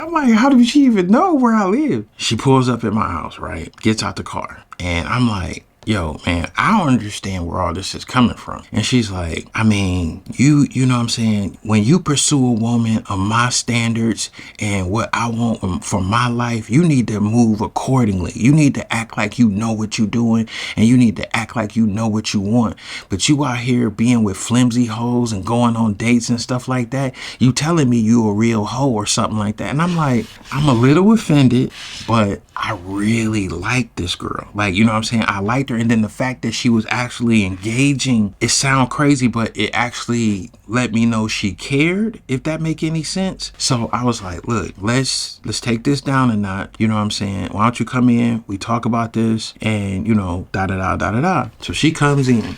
I'm like, how did she even know where I live? She pulls up at my house, right? Gets out the car. And I'm like, yo, man, I don't understand where all this is coming from. And she's like, I mean, you know what I'm saying? When you pursue a woman of my standards and what I want for my life, you need to move accordingly. You need to act like you know what you're doing, and you need to act like you know what you want. But you out here being with flimsy hoes and going on dates and stuff like that, you telling me you a real hoe or something like that. And I'm like, I'm a little offended, but I really like this girl. Like, you know what I'm saying? I liked her. And then the fact that she was actually engaging, it sounds crazy, but it actually let me know she cared, if that make any sense. So I was like, look, let's take this down a notch. You know what I'm saying? Why don't you come in? We talk about this and, you know, da-da-da. So she comes in.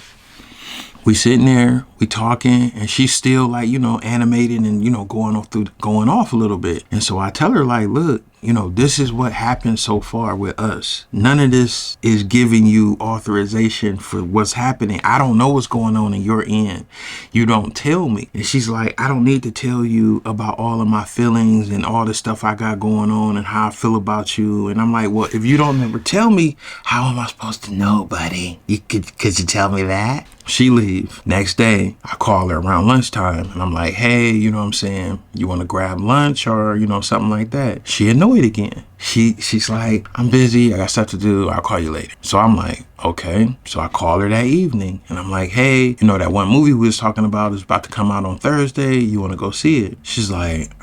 We sitting there, we talking, and she's still like, you know, animated and, you know, going off a little bit. And so I tell her like, look, you know, this is what happened so far with us. None of this is giving you authorization for what's happening. I don't know what's going on in your end. You don't tell me. And she's like, I don't need to tell you about all of my feelings and all the stuff I got going on and how I feel about you. And I'm like, well, if you don't ever tell me, how am I supposed to know, buddy? Could you tell me that? She leave. Next day, I call her around lunchtime and I'm like, hey, you know what I'm saying? You want to grab lunch or, you know, something like that? She annoyed again. She's like, I'm busy. I got stuff to do. I'll call you later. So I'm like, okay. So I call her that evening and I'm like, hey, you know, that one movie we was talking about is about to come out on Thursday. You want to go see it? She's like,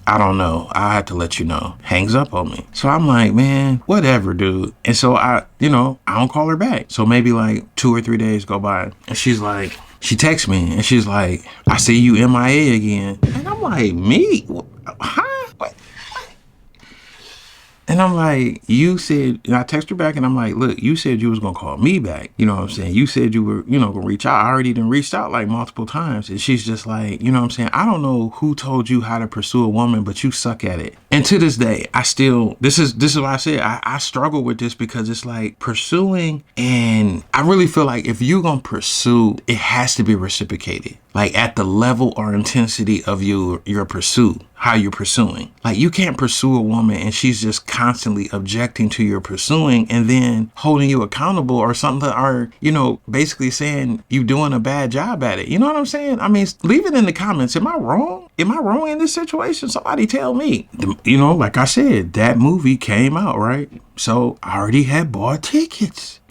I don't know. I have to let you know. Hangs up on me. So I'm like, man, whatever, dude. And so I don't call her back. So maybe like 2 or 3 days go by. And she's like, she texts me and she's like, I see you MIA again. And I'm like, me? Huh? What? And I'm like, you said, and I text her back and I'm like, look, you said you was going to call me back. You know what I'm saying? You said you were, you know, going to reach out. I already done reached out like multiple times. And she's just like, you know what I'm saying? I don't know who told you how to pursue a woman, but you suck at it. And to this day, I still, this is why I said I struggle with this, because it's like pursuing, and I really feel like if you're going to pursue, it has to be reciprocated. Like at the level or intensity of your pursuit, how you're pursuing. Like you can't pursue a woman and she's just constantly objecting to your pursuing and then holding you accountable or something, or, you know, basically saying you doing a bad job at it. You know what I'm saying? I mean, leave it in the comments. Am I wrong? Am I wrong in this situation? Somebody tell me. You know, like I said, that movie came out, right? So I already had bought tickets.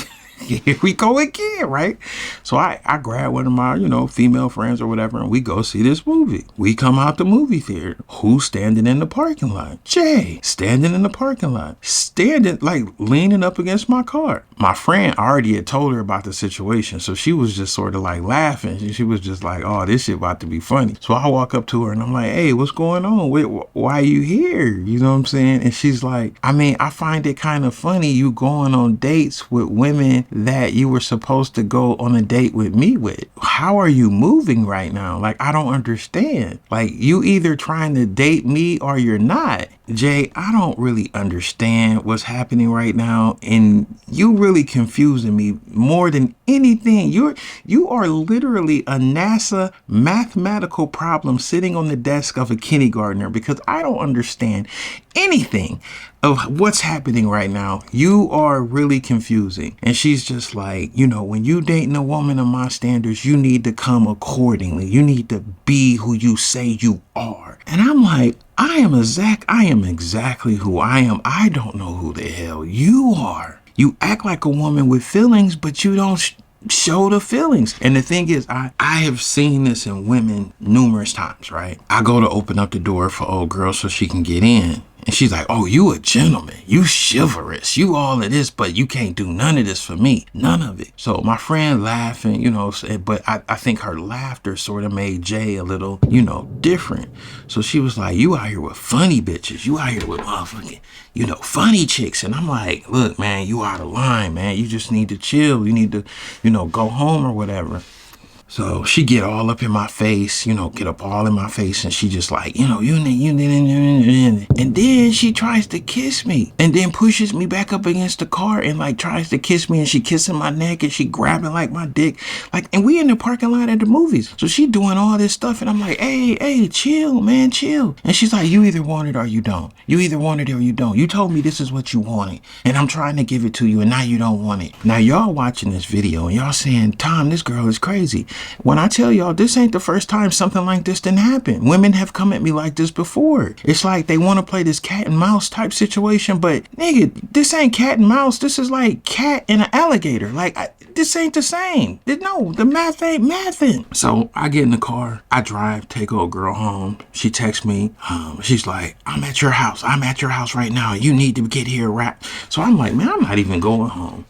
Here we go again, right? So I grab one of my, you know, female friends or whatever, and we go see this movie. We come out the movie theater. Who's standing in the parking lot? Jay, standing in the parking lot. Standing, like, leaning up against my car. My friend already had told her about the situation, so she was just sort of like laughing. She was just like, oh, this shit about to be funny. So I walk up to her and I'm like, hey, what's going on? Why are you here? You know what I'm saying? And she's like, I mean, I find it kind of funny you going on dates with women that you were supposed to go on a date with me with. How are you moving right now? Like, I don't understand. Like, you either trying to date me or you're not. Jay, I don't really understand what's happening right now, and you really confusing me more than anything. You are literally a NASA mathematical problem sitting on the desk of a kindergartner, because I don't understand anything of what's happening right now. You are really confusing. And she's just like, you know, when you dating a woman of my standards, you need to come accordingly. You need to be who you say you are. And I'm like, I am exactly who I am. I don't know who the hell you are. You act like a woman with feelings, but you don't show the feelings. And the thing is, I have seen this in women numerous times, right? I go to open up the door for old girl so she can get in. And she's like, oh, you a gentleman, you chivalrous, you all of this, but you can't do none of this for me, none of it. So my friend laughing, you know, but I think her laughter sort of made Jay a little, you know, different. So she was like, you out here with funny bitches, you out here with motherfucking, you know, funny chicks. And I'm like, look, man, you out of line, man. You just need to chill. You need to, you know, go home or whatever. So she get all up in my face, you know, get up all in my face, and she just like, you know, and then she tries to kiss me and then pushes me back up against the car and like tries to kiss me, and she kissing my neck and she grabbing like my dick. Like, and we in the parking lot at the movies. So she doing all this stuff and I'm like, hey, chill, man, chill. And she's like, you either want it or you don't. You either want it or you don't. You told me this is what you wanted and I'm trying to give it to you and now you don't want it. Now y'all watching this video and y'all saying, Tom, this girl is crazy. When I tell y'all, this ain't the first time something like this didn't happen. Women have come at me like this before. It's like they want to play this cat and mouse type situation, but nigga, this ain't cat and mouse. This is like cat and an alligator. Like, this ain't the same. No, the math ain't mathin'. So I get in the car, I drive, take old girl home. She texts me. She's like, I'm at your house. I'm at your house right now. You need to get here right. So I'm like, man, I'm not even going home.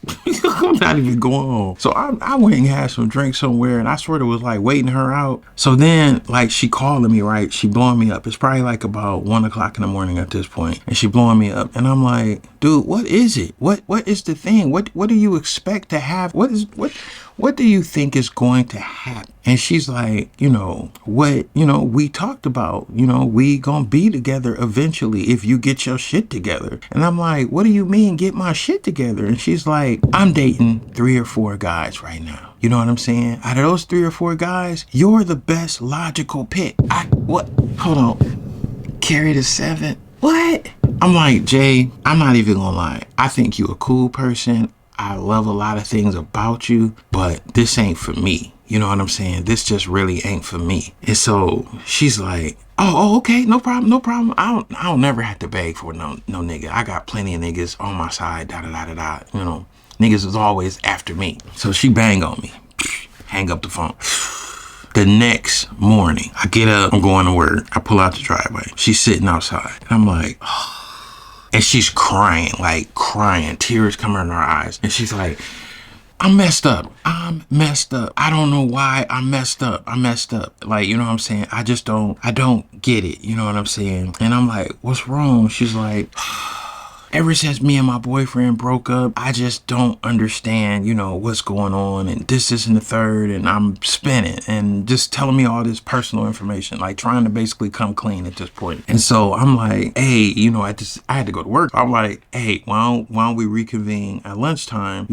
I'm not even going home. So I went and had some drinks somewhere, and I sort of was like waiting her out. So then like she calling me, right? She blowing me up. It's probably like about 1 o'clock in the morning at this point, and she blowing me up. And I'm like, dude, what is it? What is the thing? What do you expect to have? What do you think is going to happen? And she's like, what, we talked about, we gonna be together eventually if you get your shit together. And I'm like, what do you mean get my shit together? And she's like, I'm dating 3 or 4 guys right now. You know what I'm saying? Out of those 3 or 4 guys, you're the best logical pick. Hold on. Carry the 7. What? I'm like, Jay, I'm not even gonna lie. I think you a cool person. I love a lot of things about you, but this ain't for me. You know what I'm saying? This just really ain't for me. And so she's like, oh, okay, no problem. I don't never have to beg for no nigga. I got plenty of niggas on my side, Niggas is always after me. So she bang on me, hang up the phone. The next morning, I get up, I'm going to work. I pull out the driveway. She's sitting outside. And I'm like, oh. And she's crying, tears coming in her eyes. And she's like, I'm messed up. I don't know why I'm messed up. Like, you know what I'm saying? I don't get it. You know what I'm saying? And I'm like, what's wrong? She's like, ever since me and my boyfriend broke up, I just don't understand, what's going on. And this and the third, and I'm spinning and just telling me all this personal information, like trying to basically come clean at this point. And so I'm like, hey, I had to go to work. I'm like, hey, why don't we reconvene at lunchtime,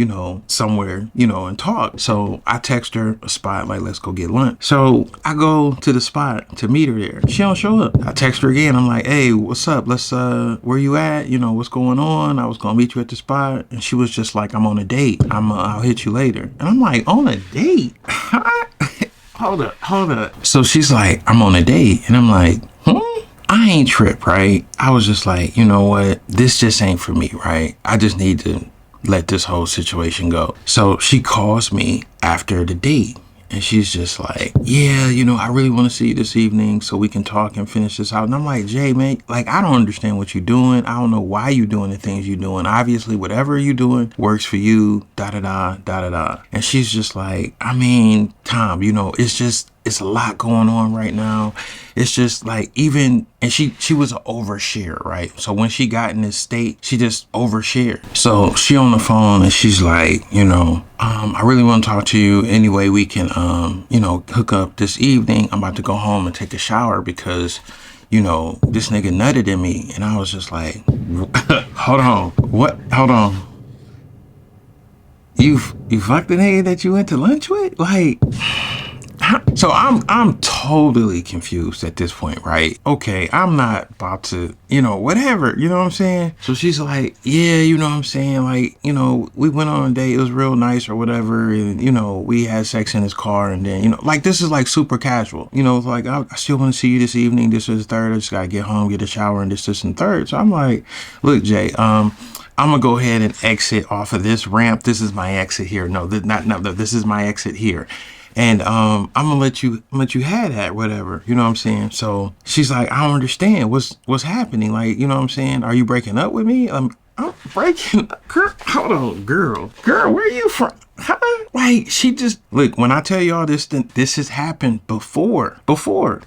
somewhere, and talk. So I text her a spot, like, let's go get lunch. So I go to the spot to meet her there. She don't show up. I text her again. I'm like, hey, what's up? Let's, where you at? What's going on? I was gonna meet you at the spot. And she was just like, I'm on a date. I'll hit you later. And I'm like, on a date? Hold up. So she's like, I'm on a date. And I'm like, I ain't tripped, right? I was just like, you know what? This just ain't for me, right? I just need to let this whole situation go. So she calls me after the date. And she's just like, yeah, I really want to see you this evening so we can talk and finish this out. And I'm like, Jay, man, like, I don't understand what you're doing. I don't know why you're doing the things you're doing. Obviously, whatever you're doing works for you, da-da-da. And she's just like, I mean, Tom, it's a lot going on right now. It's just like and she was an overshare, right? So when she got in this state, she just overshared. So she on the phone and she's like, I really want to talk to you. Anyway, we can, hook up this evening. I'm about to go home and take a shower because, this nigga nutted in me. And I was just like, hold on. What? Hold on. You fucked the nigga that you went to lunch with? Like... So I'm totally confused at this point, right? Okay, I'm not about to, whatever, you know what I'm saying? So she's like, yeah, you know what I'm saying? Like, we went on a date, it was real nice or whatever. And, we had sex in his car and then, like this is like super casual. Like I still want to see you this evening. This is the third. I just got to get home, get a shower and this and third. So I'm like, look, Jay, I'm gonna go ahead and exit off of this ramp. This is my exit here. No, this is my exit here. And I'm gonna let you have that, whatever. You know what I'm saying? So she's like, I don't understand what's happening. Like, you know what I'm saying? Are you breaking up with me? I'm breaking up. Girl, hold on, girl, where are you from? Huh? Like, she just look, when I tell y'all this has happened before.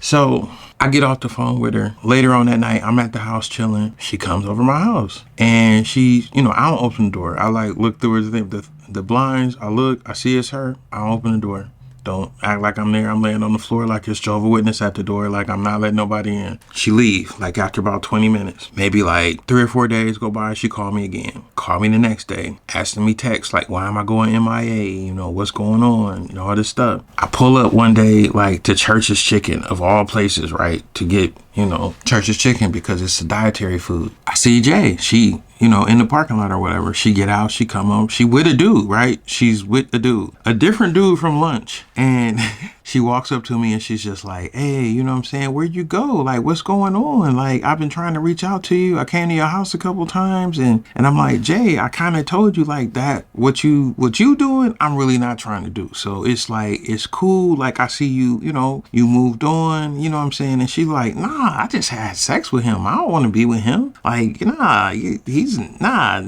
So I get off the phone with her. Later on that night, I'm at the house chilling. She comes over my house and she, I don't open the door. I like look through the blinds. I look, I see it's her. I open the door. Don't act like I'm there. I'm laying on the floor like it's Jehovah's Witness at the door, like I'm not letting nobody in. She leave, like after about 20 minutes. Maybe like 3 or 4 days go by, she called me again. Called me the next day, asking me text, like, why am I going MIA? You know, what's going on? You know, all this stuff. I pull up one day, like, to Church's Chicken, of all places, right? To get, you know, Church's Chicken because it's a dietary food. I see Jay. She, you know, in the parking lot or whatever. She get out, she come home. She with a dude, right? She's with a dude. A different dude from lunch. And she walks up to me and she's just like, hey, you know what I'm saying? Where'd you go? Like, what's going on? Like, I've been trying to reach out to you. I came to your house a couple times. And I'm like, Jay, I kind of told you like that. What you doing, I'm really not trying to do. So it's like, it's cool. Like, I see you, you know, you moved on, you know what I'm saying? And she's like, nah, I just had sex with him. I don't want to be with him. Like, nah, he's, nah.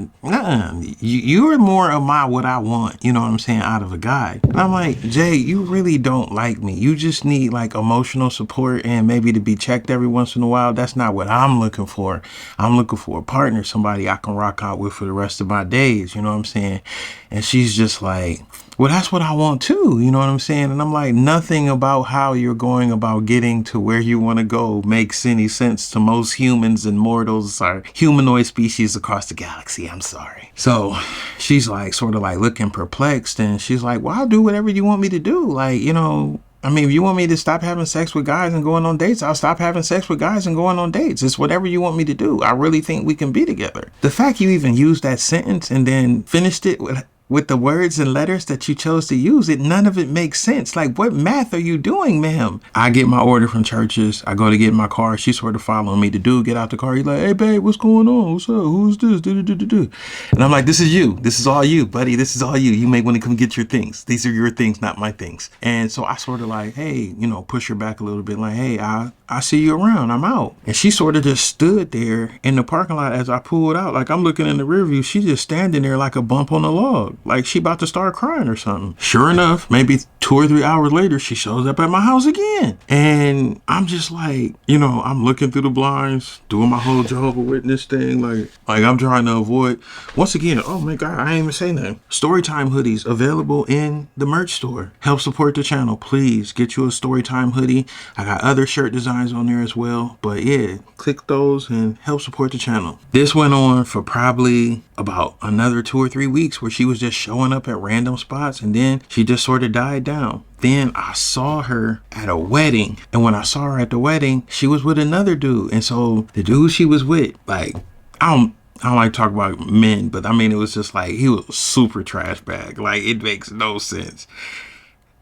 You're more of what I want, you know what I'm saying, out of a guy. And I'm like, Jay, you really don't like me. You just need like emotional support and maybe to be checked every once in a while. That's not what I'm looking for. I'm looking for a partner, somebody I can rock out with for the rest of my days, you know what I'm saying? And she's just like, well, that's what I want too, you know what I'm saying? And I'm like, nothing about how you're going about getting to where you want to go makes any sense to most humans and mortals or humanoid species across the galaxy. I'm sorry. So she's like, sort of like looking perplexed, and she's like, well, I'll do whatever you want me to do. Like, you know, I mean, if you want me to stop having sex with guys and going on dates, I'll stop having sex with guys and going on dates. It's whatever you want me to do. I really think we can be together. The fact you even used that sentence and then finished it with the words and letters that you chose to use, none of it makes sense. Like, what math are you doing, ma'am? I get my order from Church's. I go to get in my car. She's sort of following me. The dude get out the car. He's like, hey, babe, what's going on? What's up? Who's this? Do. And I'm like, this is you. This is all you, buddy. This is all you. You may want to come get your things. These are your things, not my things. And so I sort of like, hey, you know, push her back a little bit. Like, hey, I see you around. I'm out. And she sort of just stood there in the parking lot as I pulled out. Like, I'm looking in the rear view. She's just standing there like a bump on a log. Like she about to start crying or something. Sure enough, maybe 2 or 3 hours later, she shows up at my house again. And I'm just like, you know, I'm looking through the blinds, doing my whole Jehovah's Witness thing. Like I'm trying to avoid, once again, oh my God, I ain't even saying that. Storytime hoodies available in the merch store. Help support the channel. Please get you a Storytime hoodie. I got other shirt designs on there as well. But yeah, click those and help support the channel. This went on for probably about another 2 or 3 weeks where she was just showing up at random spots, and then she just sort of died down. Then I saw her at a wedding, and when I saw her at the wedding, she was with another dude. And so the dude she was with, like, I don't like to talk about men, but I mean, it was just like, he was super trash bag. Like, it makes no sense.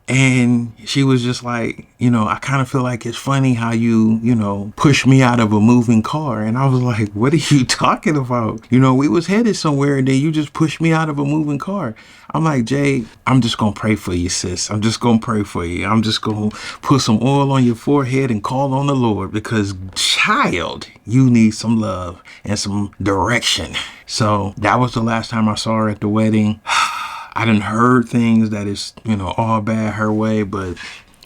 And she was just like, you know, I kind of feel like it's funny how you know, push me out of a moving car. And I was like, what are you talking about? You know, we was headed somewhere and then you just pushed me out of a moving car. I'm like, Jay, I'm just going to pray for you, sis. I'm just going to pray for you. I'm just going to put some oil on your forehead and call on the Lord because, child, you need some love and some direction. So that was the last time I saw her at the wedding. I done heard things that is, you know, all bad her way, but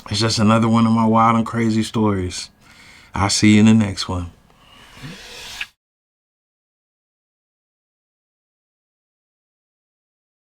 it's just another one of my wild and crazy stories. I'll see you in the next one.